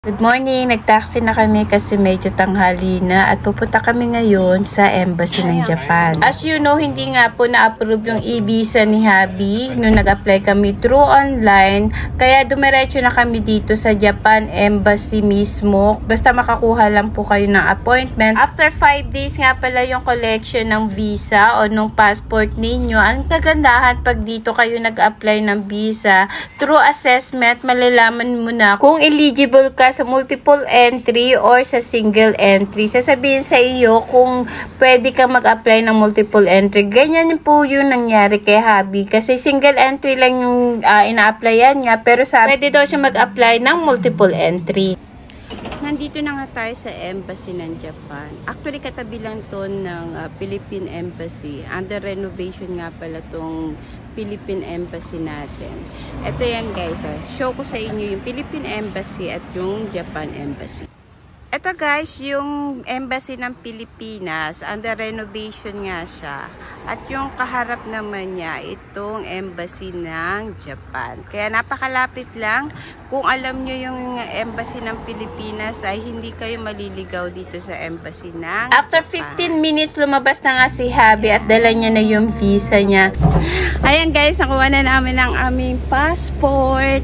Good morning! Nag-taxi na kami kasi medyo tanghali na at pupunta kami ngayon sa embassy ng Japan. As you know, hindi nga po na-approve yung e-visa ni Habi nung nag-apply kami through online. Kaya dumiretso na kami dito sa Japan Embassy mismo. Basta makakuha lang po kayo ng appointment. After 5 days nga pala yung collection ng visa o nung passport ninyo. Ang kagandahan pag dito kayo nag-apply ng visa, through assessment, malalaman mo na kung eligible ka sa multiple entry or sa single entry. Sasabihin sa iyo kung pwede ka mag-apply ng multiple entry. Ganyan po yung nangyari kay Habi. Kasi single entry lang yung ina-applyan niya. Pero pwede daw siya mag-apply ng multiple entry. Nandito na nga tayo sa embassy ng Japan. Actually, katabi lang to ng Philippine Embassy. Under renovation nga pala tong Philippine Embassy natin. Ito yan guys. Show ko sa inyo yung Philippine Embassy at yung Japan Embassy. Ito guys, yung Embassy ng Pilipinas. Under renovation nga siya. At yung kaharap naman niya, itong Embassy ng Japan. Kaya napakalapit lang. Kung alam nyo yung Embassy ng Pilipinas, ay hindi kayo maliligaw dito sa Embassy ng After 15 minutes, lumabas na nga si Habi at dala niya na yung visa niya. Ayan guys, nakuha na namin ang aming passport.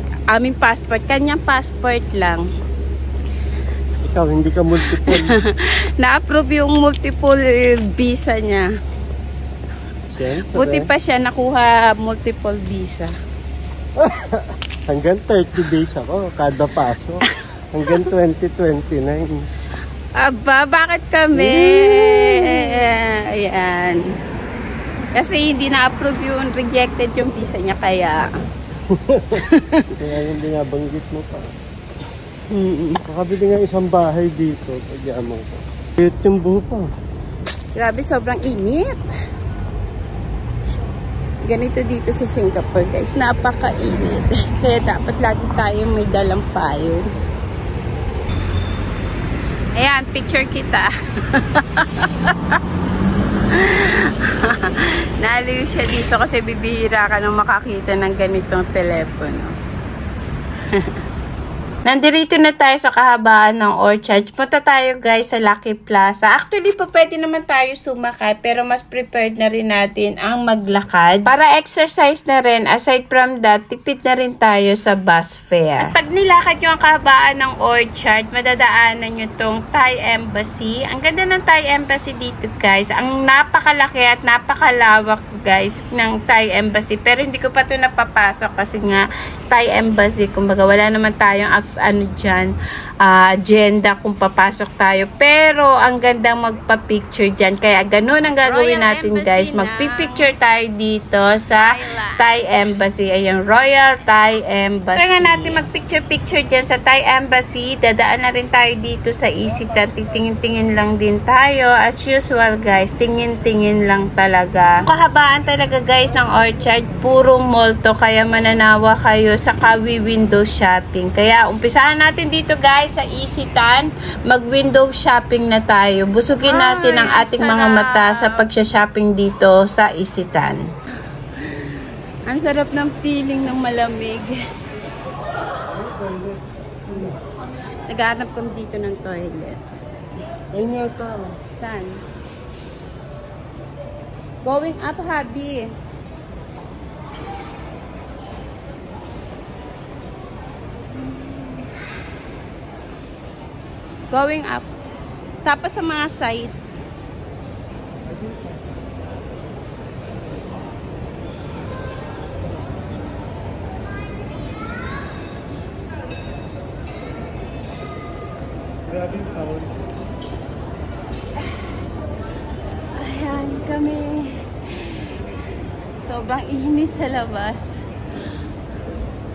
Kanyang passport lang. Ikaw, hindi ka multiple. Na-approve yung multiple visa niya. Siyempre. Buti pa siya nakuha multiple visa. Hanggang 30 days ako, kada paso. Hanggang 2029. Aba, bakit kami? Ayan. Kasi hindi na-approve yung rejected yung visa niya, kaya. Kaya hindi nga banggit mo pa. Nakabili nga isang bahay dito. Pag-iamang ko. Cute yung buho pa. Grabe, sobrang init. Ganito dito sa Singapore guys. Napaka-init. Kaya dapat lagi tayong may dalang payo. Ayan, picture kita. Naliw siya dito kasi bibihira ka nang makakita ng ganitong telepono. Nandirito na tayo sa kahabaan ng Orchard. Punta tayo guys sa Lucky Plaza. Actually po pwede naman tayo sumakay pero mas prepared na rin natin ang maglakad. Para exercise na rin. Aside from that, tipid na rin tayo sa bus fare. At pag nilakad nyo ang kahabaan ng Orchard, madadaanan nyo tong Thai Embassy. Ang ganda ng Thai Embassy dito guys. Ang napakalaki at napakalawak guys ng Thai Embassy. Pero hindi ko pa ito napapasok kasi nga Thai Embassy. Kumbaga wala naman tayong agenda kung papasok tayo. Pero ang gandang magpa-picture dyan. Kaya ganun ang gagawin natin guys. Magpipicture tayo dito sa Thai Embassy. Ayan, Royal Thai Embassy. Kaya natin magpicture-picture dyan sa Thai Embassy. Dadaan na rin tayo dito sa Isetan. Titingin-tingin lang din tayo. As usual guys, tingin-tingin lang talaga. Kahabaan talaga guys ng Orchard. Puro mall to. Kaya mananawa kayo sa Kawi window shopping. Kaya umpisahan natin dito guys sa Isetan. Mag-window shopping na tayo. Busugin natin ang ating mga mata sa pagsha-shopping dito sa Isetan. Ang sarap ng feeling ng malamig. Naghahanap kami dito ng toilet. Ayun nga ito. Saan? Going up, Habi. Going up. Tapos sa mga side. Grabe yung Ayan kami. Sobrang init sa labas.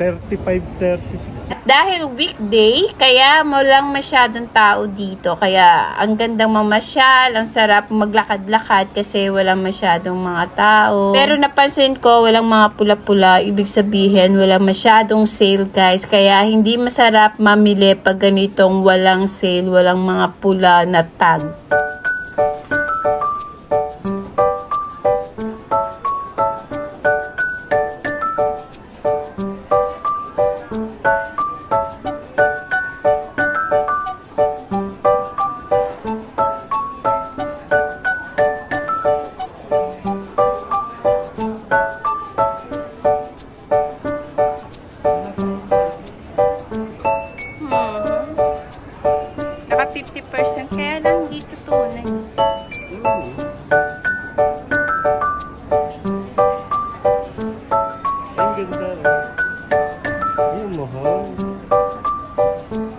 35-36. Dahil weekday, kaya walang masyadong tao dito. Kaya ang gandang mamasyal, ang sarap maglakad-lakad kasi walang masyadong mga tao. Pero napansin ko, walang mga pula-pula. Ibig sabihin, walang masyadong sale guys. Kaya hindi masarap mamili pag ganitong walang sale, walang mga pula na tag. 50%. Kaya lang dito tunay. Ang ganda rin. Yung mahal.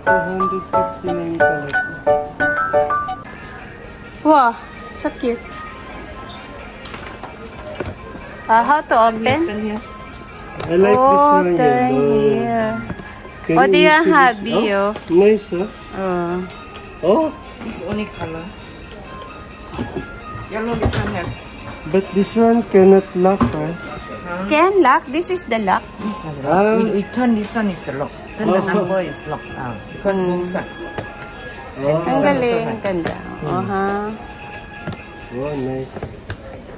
259 pala ito. Wow, so cute. How to open? I like this one turn yellow. here. Can Oh, they you are see this? happy, oh. Nice, huh? Oh, This only color. Yellow this one have. but this one cannot lock, huh? Can lock? This is the lock. This one Ah. lock. We turn this one is lock. Turn the Oh. number is locked out. Because both side. Oh, Ang galing, ang ganda. oh nice.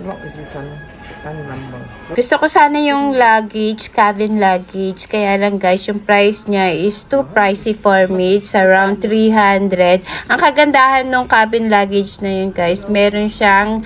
Lock is this one. Turn number. Gusto ko sana yung luggage, cabin luggage. Kaya lang guys, yung price niya is too pricey for me. It's around 300. Ang kagandahan ng cabin luggage na yun guys, meron siyang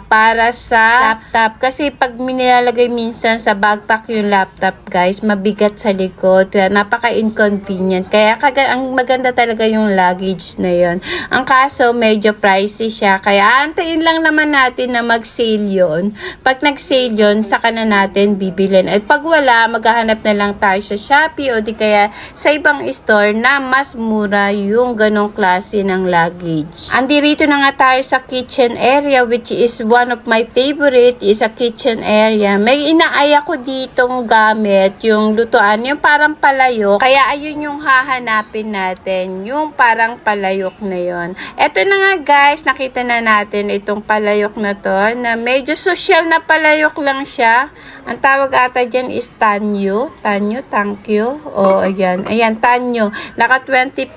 para sa laptop. Kasi pag nilalagay minsan sa backpack yung laptop guys, mabigat sa likod. Kaya napaka-inconvenient. Kaya ang maganda talaga yung luggage na yun. Ang kaso, medyo pricey siya. Kaya antayin lang naman natin na mag-sale yun. Pag nag-sale yun, saka na natin bibilin. At pag wala, maghahanap na lang tayo sa Shopee o di kaya sa ibang store na mas mura yung ganong klase ng luggage. Andirito na nga tayo sa kitchen area, which is one of my favorite is a kitchen area. May inaaya ko ditong gamit, yung lutuan, yung parang palayok. Kaya ayun yung hahanapin natin, yung parang palayok na yun. Eto na nga guys, nakita na natin itong palayok na to, na medyo social na palayok lang siya. Ang tawag ata dyan is tanyo. Tanyo, tangkyo. O, ayan. Ayan, tanyo. Naka 20%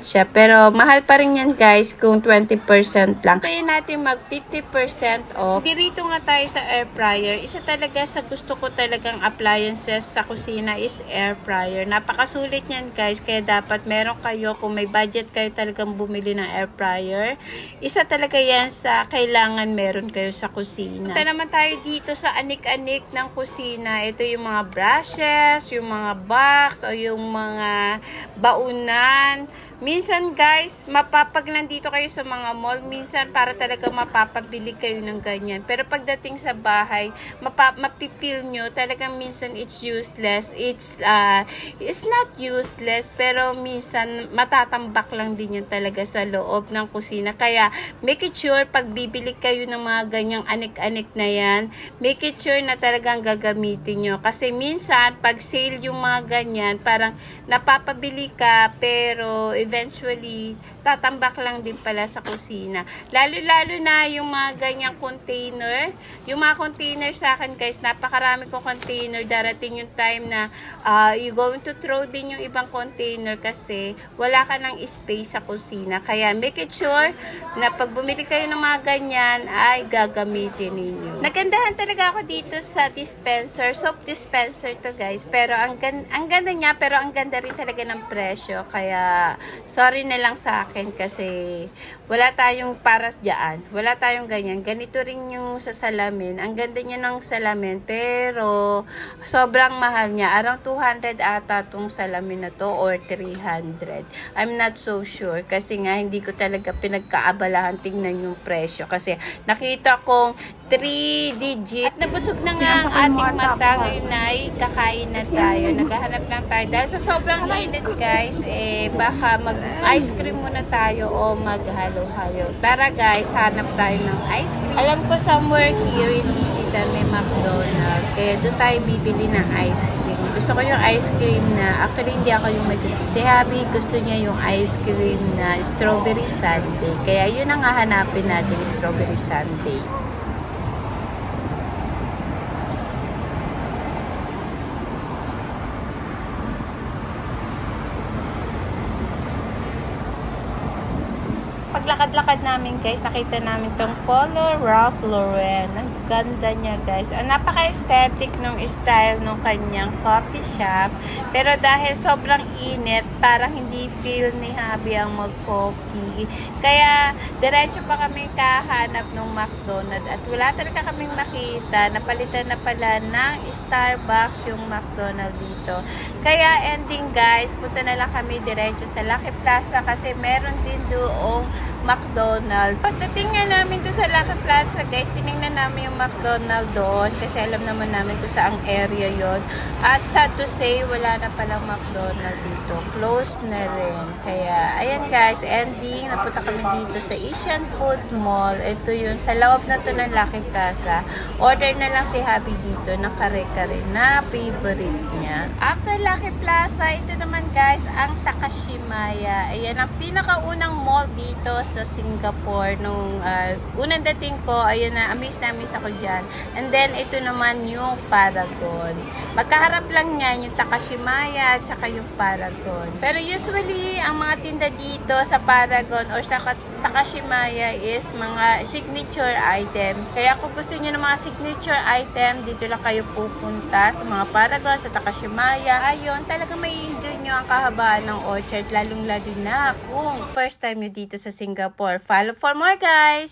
siya. Pero, mahal pa rin yan, guys, kung 20% lang. Kaya natin mag 50% off. Dirito nga tayo sa air fryer. Isa talaga sa gusto ko talagang appliances sa kusina is air fryer. Napakasulit yan, guys. Kaya dapat meron kayo, kung may budget kayo talagang bumili ng air fryer. Isa talaga yan sa kailangan meron kayo sa kusina. Punta naman tayo dito sa anik-anik ng kusina. Ito yung mga brushes, yung mga box, o yung mga baunan. Minsan guys, pag nandito kayo sa mga mall, minsan para talaga mapapabili kayo ng ganyan. Pero pagdating sa bahay, mapipil nyo, talagang minsan it's useless. It's not useless, pero minsan matatambak lang din yan talaga sa loob ng kusina. Kaya make it sure pag bibili kayo ng mga ganyang anik-anik na yan, make it sure na talagang gagamitin nyo. Kasi minsan, pag sale yung mga ganyan, parang napapabili ka, pero eventually, tatambak lang din pala sa kusina. Lalo-lalo na yung mga ganyang container. Yung mga container sa akin, guys, napakarami kong container. Darating yung time na you going to throw din yung ibang container kasi wala ka ng space sa kusina. Kaya make it sure na pag bumili kayo ng mga ganyan, ay gagamitin ninyo. Nagandahan talaga ako dito sa dispenser. Soap dispenser to, guys. Pero ang ganda niya, pero ang ganda rin talaga ng presyo. Kaya sorry na lang sa akin kasi wala tayong paras dyan. Wala tayong ganyan. Ganito rin yung sa salamin. Ang ganda niya ng salamin, pero sobrang mahal niya. Around 200 ata tong salamin na to or 300. I'm not so sure kasi nga hindi ko talaga pinagkaabalahan tingnan yung presyo kasi nakita kong 3 digit. At nabusog na nga ang ating mata. Ngayon ay kakain na tayo. Naghahanap lang tayo. Dahil sa sobrang init, guys, baka mag-ice cream muna tayo o maghalo-halo. Tara, guys, hanap tayo ng ice cream. Alam ko somewhere here in Isitan may McDonald's. Kaya doon tayo bibili ng ice cream. Gusto ko yung ice cream na, actually hindi ako yung may gusto. Si Habi, gusto niya yung ice cream na strawberry sundae. Kaya yun ang hahanapin natin, strawberry sundae. paglakad-lakad namin guys, nakita namin tong Polo Ralph Lauren. Ang ganda niya guys. Ang napaka-aesthetic nung style nung kanyang coffee shop. Pero dahil sobrang init, parang hindi feel ni Habi ang mag-coffee. Kaya diretso pa kami kahanap ng McDonald's at wala talaga kaming makita. Napalitan na pala ng Starbucks yung McDonald's dito. Kaya ending guys, punta na lang kami diretso sa Lucky Plaza kasi meron din doong McDonald's. Pagdating nga namin doon sa Lucky Plaza guys, tinignan namin yung McDonald's doon kasi alam naman namin kung saang area yon. At sad to say, wala na palang McDonald's dito. Close na rin. Kaya ayan guys, ending, napunta kami dito sa Asian Food Mall. Ito yun, sa loob na to ng Lucky Plaza. Order na lang si Habi dito ng kare-kare na favorite niya. After Lucky Plaza, ito naman guys, ang Takashimaya. Ayan, ang pinakaunang mall dito sa Singapore. Nung unang dating ko, ayan na, amaze ako dyan. And then, ito naman yung Paragon. Magkaharap lang yan, yung Takashimaya at saka yung Paragon. Pero usually, ang mga tinda dito sa Paragon or sa Takashimaya is mga signature item. Kaya kung gusto niyo ng mga signature item, dito lang kayo pupunta sa mga Paragon, sa Takashimaya. Ayun, talaga may enjoy nyo ang kahabaan ng orchard, lalong-lalo na kung first time nyo dito sa Singapore. Follow for more guys!